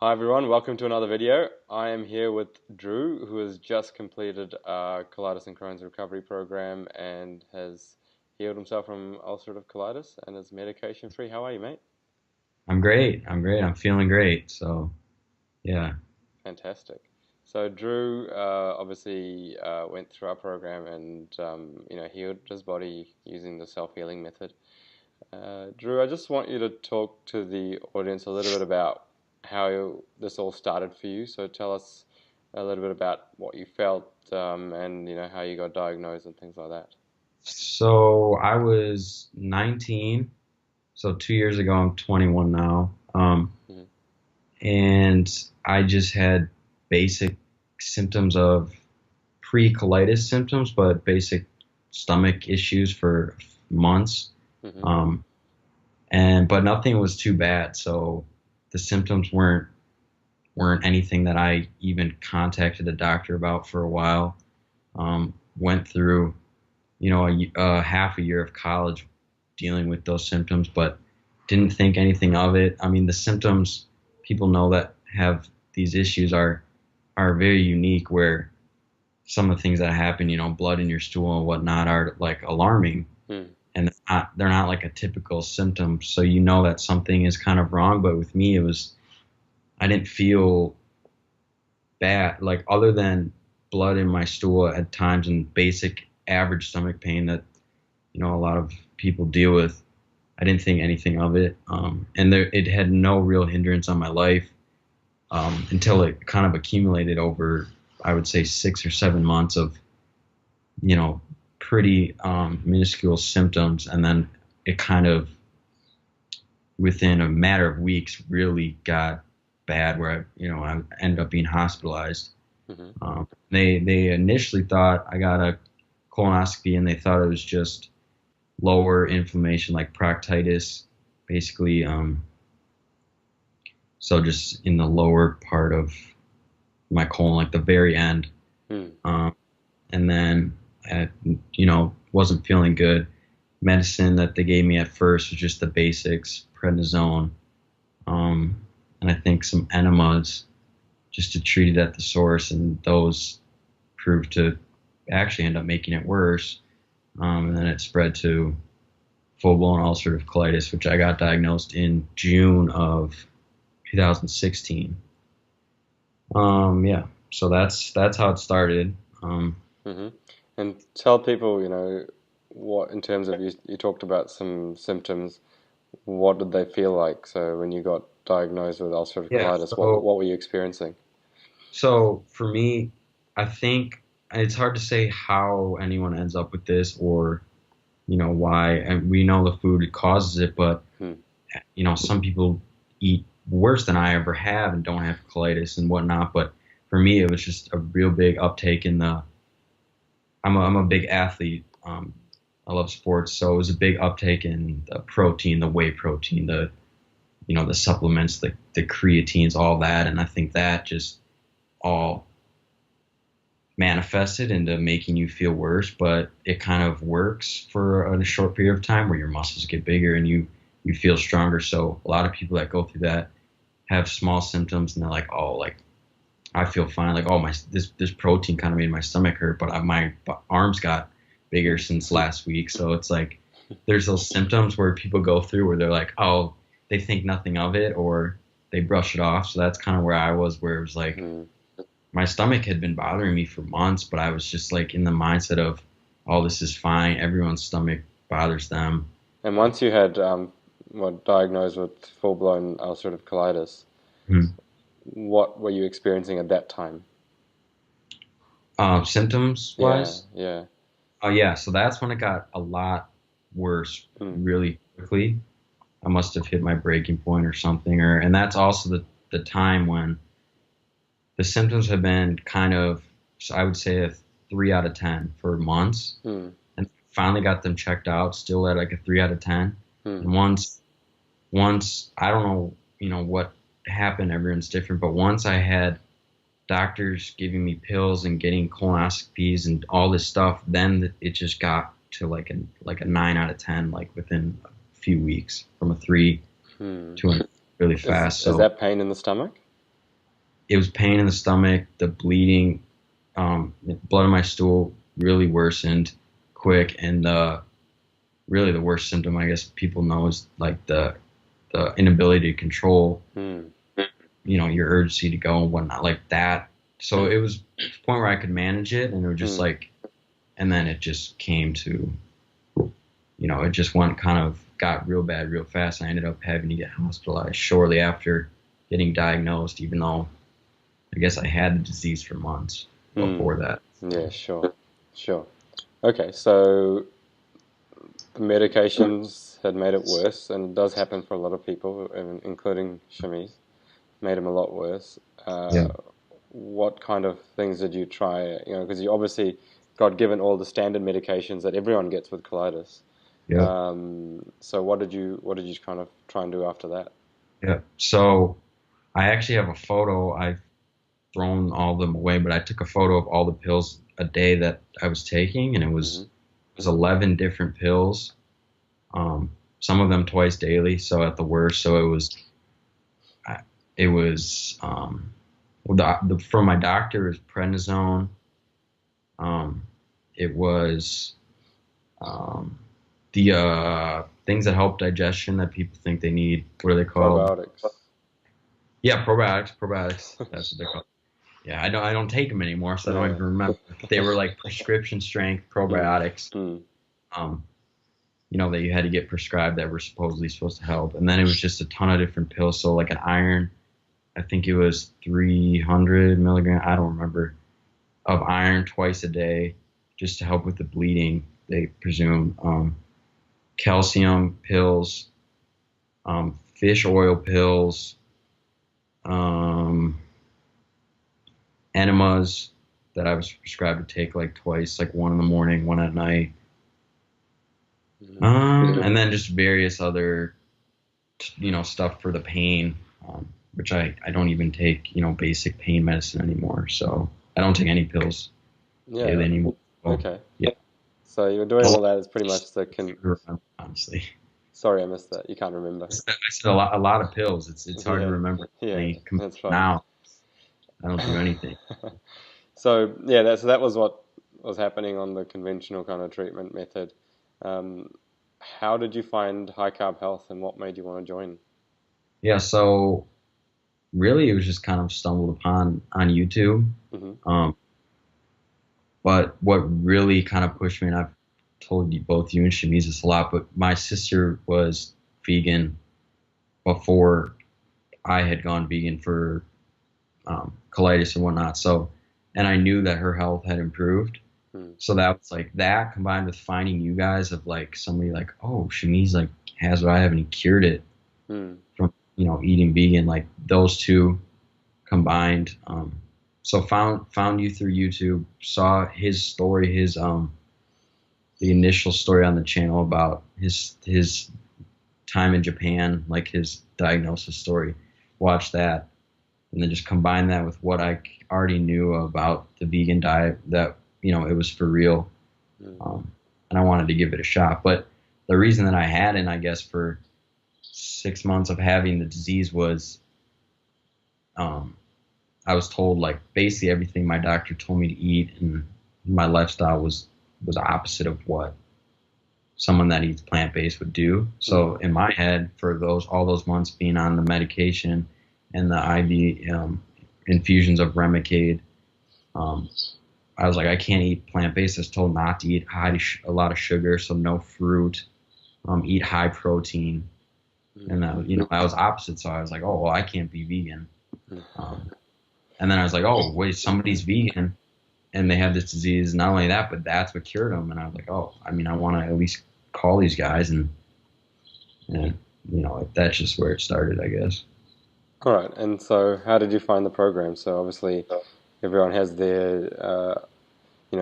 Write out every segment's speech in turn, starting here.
Hi everyone, welcome to another video. I am here with Drew, who has just completed a colitis and Crohn's recovery program and has healed himself from ulcerative colitis and is medication free. How are you, mate? I'm great. I'm great. I'm feeling great. So, yeah. Fantastic. So Drew obviously went through our program and healed his body using the self-healing method. Drew, I just want you to talk to the audience a little bit about how this all started for you. So tell us a little bit about what you felt and how you got diagnosed and things like that. So I was 19. So 2 years ago, I'm 21 now. Mhm. And I just had basic symptoms of pre-colitis symptoms, but basic stomach issues for months. Mhm. Um, but nothing was too bad. So the symptoms weren't anything that I even contacted a doctor about for a while. Went through half a year of college dealing with those symptoms, but didn't think anything of it. I mean, the symptoms people know that have these issues are very unique. Where some of the things that happen, blood in your stool and whatnot, are like alarming, Mm. and they're not like a typical symptom. So you know that something is kind of wrong. But with me, it was I didn't feel bad, like other than blood in my stool at times and basic average stomach pain that a lot of people deal with. I didn't think anything of it, and it had no real hindrance on my life until it kind of accumulated over, I would say, 6 or 7 months of pretty minuscule symptoms, and then it kind of within a matter of weeks really got bad, where I ended up being hospitalized. Mhm. They initially thought I got a colonoscopy, and they thought it was just lower inflammation like proctitis, basically. So just in the lower part of my colon, like the very end. Mm. Um, and then, I, wasn't feeling good. Medicine that they gave me at first was just the basics, prednisone, um, and I think some enemas just to treat it at the source, and those proved to actually end up making it worse. And then it spread to full-blown ulcerative colitis, which I got diagnosed in June of 2016. Yeah, so that's how it started. Mhm. And tell people, what in terms of you talked about some symptoms. What did they feel like? So when you got diagnosed with ulcerative Yeah, colitis, what so what were you experiencing? so for me, I think it's hard to say how anyone ends up with this, or why. And we know the food causes it, but Hmm. some people eat worse than I ever have and don't have colitis and whatnot. But for me, it was just a real big uptake in the. I'm a big athlete. I love sports, so it was a big uptake in the protein, the whey protein, the supplements, the creatines, all that, and I think that just all manifested into making you feel worse. But it kind of works for a short period of time where your muscles get bigger and you feel stronger. So a lot of people that go through that have small symptoms and they're like, oh, like I feel fine. Like, oh, my this protein kind of made my stomach hurt, but my arms got bigger since last week. So it's like there's those symptoms where people go through where they're like, oh, they think nothing of it or they brush it off. So that's kind of where I was, where it was like Hmm. my stomach had been bothering me for months, but I was just like in the mindset of, oh, this is fine. Everyone's stomach bothers them. And once you had diagnosed with full-blown ulcerative colitis, Mhm. what were you experiencing at that time? Symptoms Yeah, wise, yeah. oh yeah, so that's when it got a lot worse Mm. really quickly. I must have hit my breaking point or something, and that's also the time when the symptoms have been kind of, so I would say, a 3 out of 10 for months, Mm. and finally got them checked out, still at like a 3 out of 10. Mm. And once I don't know, what happened. Everyone's different, but once I had doctors giving me pills and getting colonoscopies and all this stuff, then it just got to like a 9 out of 10, like within a few weeks, from a three Mm. to a really Is fast. is So that pain in the stomach? it was pain in the stomach, the bleeding, blood in my stool really worsened quick, and really the worst symptom I guess people know is like the inability to control, Mm. your urgency to go and whatnot like that. So it was to the point where I could manage it, and it was just Mm. like, and then it just came to, it just went kind of got real bad real fast. I ended up having to get hospitalized shortly after getting diagnosed, even though I guess I had the disease for months Mm. before that. Yeah, sure, sure. Okay, so the medications had made it worse, and it does happen for a lot of people, including Shamiz. Made him a lot worse. Yeah, What kind of things did you try? Because you obviously got given all the standard medications that everyone gets with colitis. yeah, So what did you kind of try and do after that? yeah. So I actually have a photo. I've thrown all of them away, but I took a photo of all the pills a day that I was taking, and it was Hmm. it was 11 different pills. Some of them twice daily, so at the worst. So it was from my doctor is prednisone. Um, it was um, the things that help digestion that people think they need. What are they called? Probiotics. Yeah, probiotics. Probiotics. That's what they're called. Yeah, I don't take them anymore, so I don't Yeah. even remember. They were like prescription strength Mm. probiotics. Mm. Um, that you had to get prescribed that were supposedly supposed to help, and then it was just a ton of different pills. So like an iron, I think it was 300 milligram. I don't remember, of iron twice a day, just to help with the bleeding. They presume calcium pills, fish oil pills, um, enemas that I was prescribed to take like twice, like one in the morning, one at night, Mm. and then just various other, stuff for the pain, which I don't even take, basic pain medicine anymore. So I don't take any pills daily Yeah. anymore. So, Okay. yeah, So you're doing a all lot that is pretty of much the con. sugar, honestly. Sorry, I missed that. You can't remember. I said a lot of pills. It's hard to Yeah. remember. Yeah. That's right. Now I don't do anything. So yeah, that was what was happening on the conventional kind of treatment method. Um, how did you find high carb health, and what made you want to join? Yeah, so really it was just kind of stumbled upon on YouTube. Hmm. Um, but what really kind of pushed me, and I've told you both you and Shamiz this a lot, but my sister was vegan before I had gone vegan for colitis and whatnot. So, and I knew that her health had improved. Mm. So that was like that combined with finding you guys of like somebody like, oh, Shamiz like has what I have and he cured it Mm. from, eating vegan, like those two combined. So found you through YouTube, saw his story, his the initial story on the channel about his time in Japan, like his diagnosis story. Watched that, and then just combine that with what I already knew about the vegan diet, that it was for real, Mm. and I wanted to give it a shot. But the reason that I hadn't, I guess, for 6 months of having the disease was, um, I was told like basically everything my doctor told me to eat and my lifestyle was opposite of what someone that eats plant based would do. So Mm. in my head, for all those months being on the medication and the IV infusions of Remicade, um, I was like, I can't eat plant based. I was told not to eat a lot of sugar, so no fruit, eat high protein, Mm. and I was opposite. So I was like, oh well, I can't be vegan. Um, and then I was like, oh wait, somebody's vegan and they have this disease. Not only that, but that's what cured them. And I was like, oh, I mean, I want to at least call these guys, and that's just where it started, I guess. All right. And so, how did you find the program? So obviously, everyone has their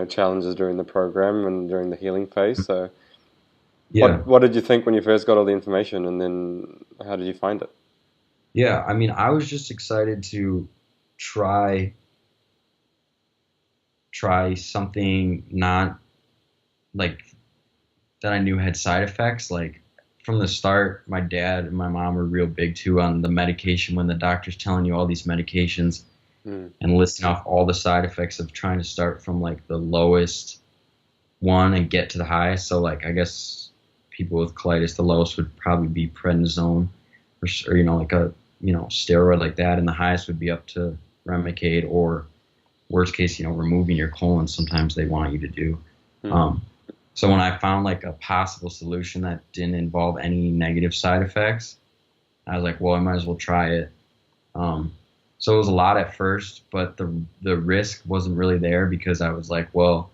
challenges during the program and during the healing phase. So Yeah, what did you think when you first got all the information, and then how did you find it? yeah. I mean, I was just excited to try something not like that I knew had side effects. Like from the start, my dad and my mom were real big too on the medication. When the doctor's telling you all these medications, Mm. and listing off all the side effects of trying to start from like the lowest one and get to the highest. So like I guess people with colitis, the lowest would probably be prednisone or like a steroid like that, and the highest would be up to Remicade, or worst case, removing your colon. Sometimes they want you to do. Mm. Um, so when I found like a possible solution that didn't involve any negative side effects, I was like, well, I might as well try it. So it was a lot at first, but the risk wasn't really there because I was like, well,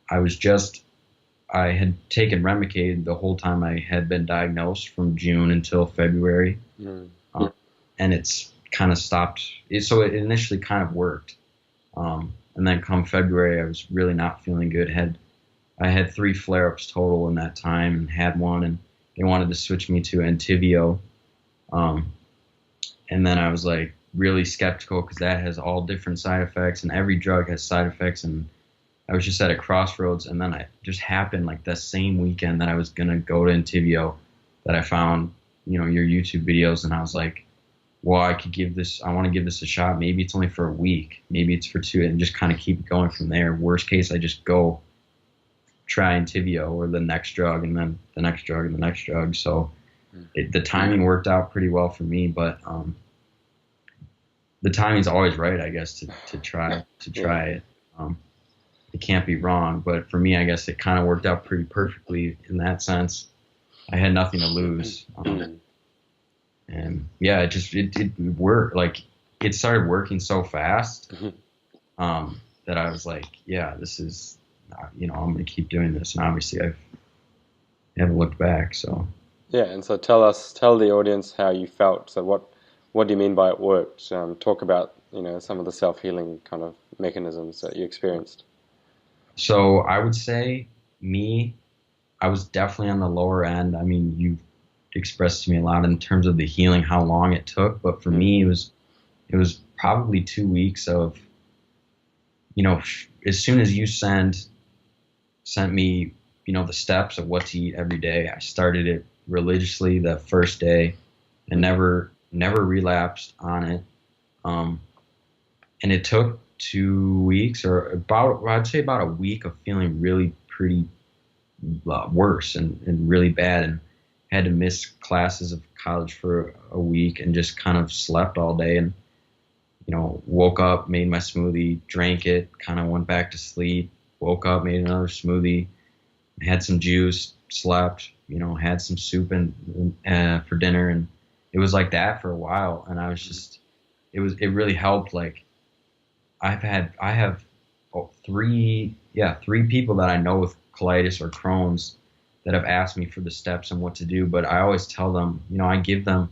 I had taken Remicade the whole time I had been diagnosed from June until February, Mm. and it's kind of stopped. So it initially kind of worked, and then come February, I was really not feeling good. I had 3 flare-ups total in that time, and had one, and they wanted to switch me to Entyvio, and then I was like really skeptical because that has all different side effects, and every drug has side effects, and I was just at a crossroads, and then it just happened like the same weekend that I was gonna go to Entyvio that I found, your YouTube videos, and I was like, well, I want to give this a shot. Maybe it's only for a week, maybe it's for 2, and just kind of keep it going from there. Worst case, I just go try Entyvio or the next drug, and then the next drug and the next drug. So the timing worked out pretty well for me, but the timing's always right, I guess, to try it. It can't be wrong, but for me, I guess it kind of worked out pretty perfectly in that sense. I had nothing to lose, and yeah, it worked. Like it started working so fast that I was like, yeah, this is, I'm going to keep doing this, and obviously I haven't looked back. So Yeah, and so tell the audience how you felt. So what do you mean by it worked? Talk about some of the self-healing kind of mechanisms that you experienced. So I would say I was definitely on the lower end. I mean, you expressed to me a lot in terms of the healing, how long it took, but for me, it was probably 2 weeks of, as soon as you sent me, the steps of what to eat every day, I started it religiously the first day and never relapsed on it. And it took 2 weeks, or I'd say about a week of feeling really pretty worse and really bad, and had to miss classes of college for a week and just kind of slept all day, and woke up, made my smoothie, drank it, kind of went back to sleep, woke up, made another smoothie, had some juice, slept, had some soup for dinner, and it was like that for a while. And I was just, it really helped. Like I have 3 people that I know with colitis or Crohn's that have asked me for the steps and what to do, but I always tell them, I give them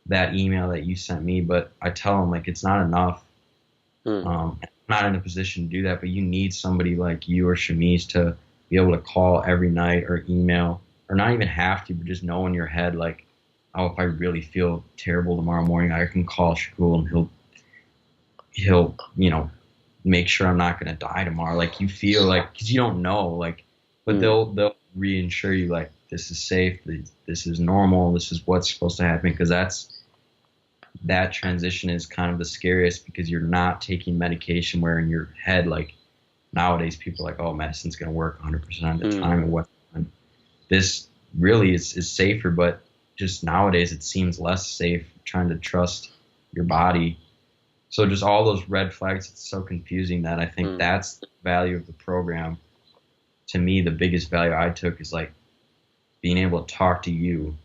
that email that you sent me, but I tell them like it's not enough. I'm not in a position to do that, but you need somebody like you or Shamiz to be able to call every night or email, or not even have to, but just know in your head like, oh, if I really feel terrible tomorrow morning, I can call Shakul and he'll make sure I'm not going to die tomorrow. Like you feel like, because you don't know, like, but they'll reinsure you like this is safe, this is normal, this is what's supposed to happen, because that transition is kind of the scariest, because you're not taking medication where in your head, like nowadays people are like, oh, medicine's going to work 100% of the time, and what this really is safer, but just nowadays it seems less safe trying to trust your body. So just all those red flags, it's so confusing that I think that's the value of the program. To me, the biggest value I took is like being able to talk to you,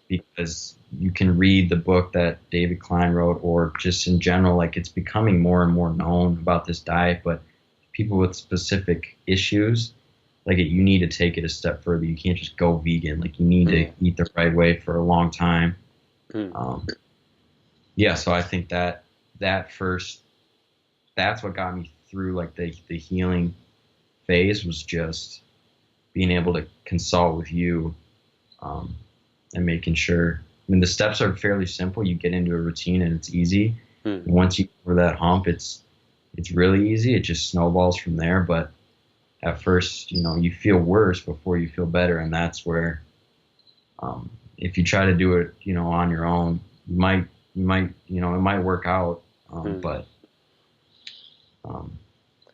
because you can read the book that David Klein wrote, or just in general, like it's becoming more and more known about this diet, but people with specific issues, like you need to take it a step further. You can't just go vegan. Like you need to eat the right way for a long time. So I think that's what got me through like the healing phase, was just being able to consult with you, and making sure. I mean, the steps are fairly simple. You get into a routine and it's easy. Once you over that hump, it's really easy. It just snowballs from there. But at first, you feel worse before you feel better, and that's where, if you try to do it, on your own, you might, it might work out, but Um,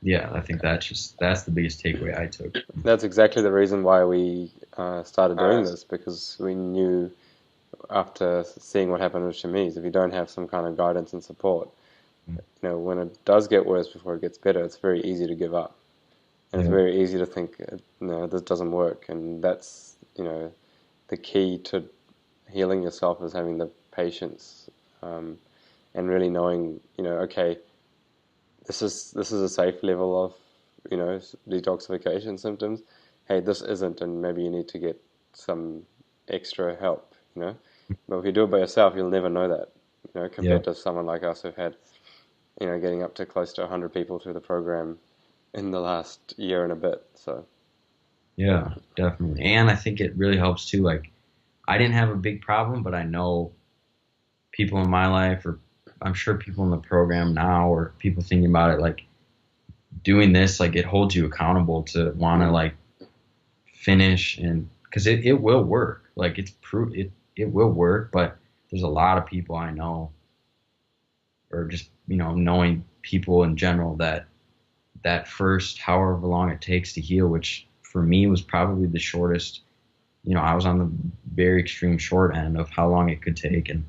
yeah, I think that's the biggest takeaway I took. That's exactly the reason why we started doing this, because we knew after seeing what happened with Shamiz, if you don't have some kind of guidance and support, when it does get worse before it gets better, it's very easy to give up. And it's Yeah, very easy to think, no, this doesn't work. And that's, the key to healing yourself is having the patience, and really knowing, okay, this is a safe level of, detoxification symptoms. Hey, this isn't, and maybe you need to get some extra help. But if you do it by yourself, you'll never know that, yeah, compared to someone like us who've had, getting up to close to 100 people through the program in the last year and a bit. So, yeah, definitely. And I think it really helps too. Like, I didn't have a big problem, but I know people in my life, or I'm sure people in the program now, or people thinking about it, like doing this, like it holds you accountable to want to mm, like finish, and because it will work. Like it will work, but there's a lot of people I know, or just knowing people in general, that first however long it takes to heal, which for me was probably the shortest. I was on the very extreme short end of how long it could take, and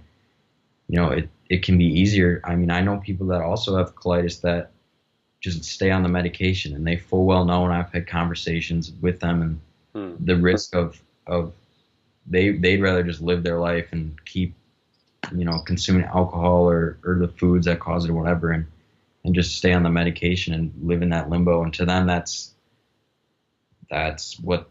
it can be easier. I mean, I know people that also have colitis that just stay on the medication, and they full well know, and I've had conversations with them, and mm, the risk of they'd rather just live their life and keep consuming alcohol or the foods that cause it or whatever, and just stay on the medication and live in that limbo. And to them, that's what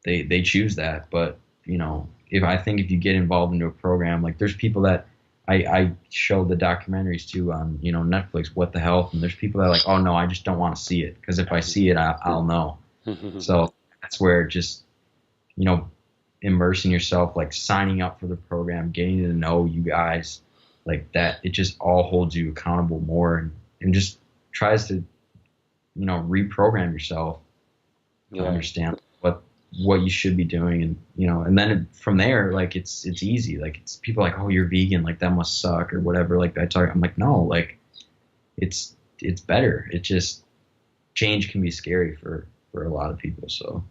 they choose that. But if you get involved into a program, like there's people that I showed the documentaries to on Netflix, What the Health, and there's people that are like, oh no, I just don't want to see it, because if I see it, I'll know. So that's where just you know immersing yourself, like signing up for the program, getting to know you guys, like that, it just all holds you accountable more, and just tries to reprogram yourself to yeah, understand what you should be doing. And and then from there, like it's easy. Like it's people like, oh, you're vegan, like that must suck or whatever. Like I'm like, no, like it's better. It just change can be scary for a lot of people. So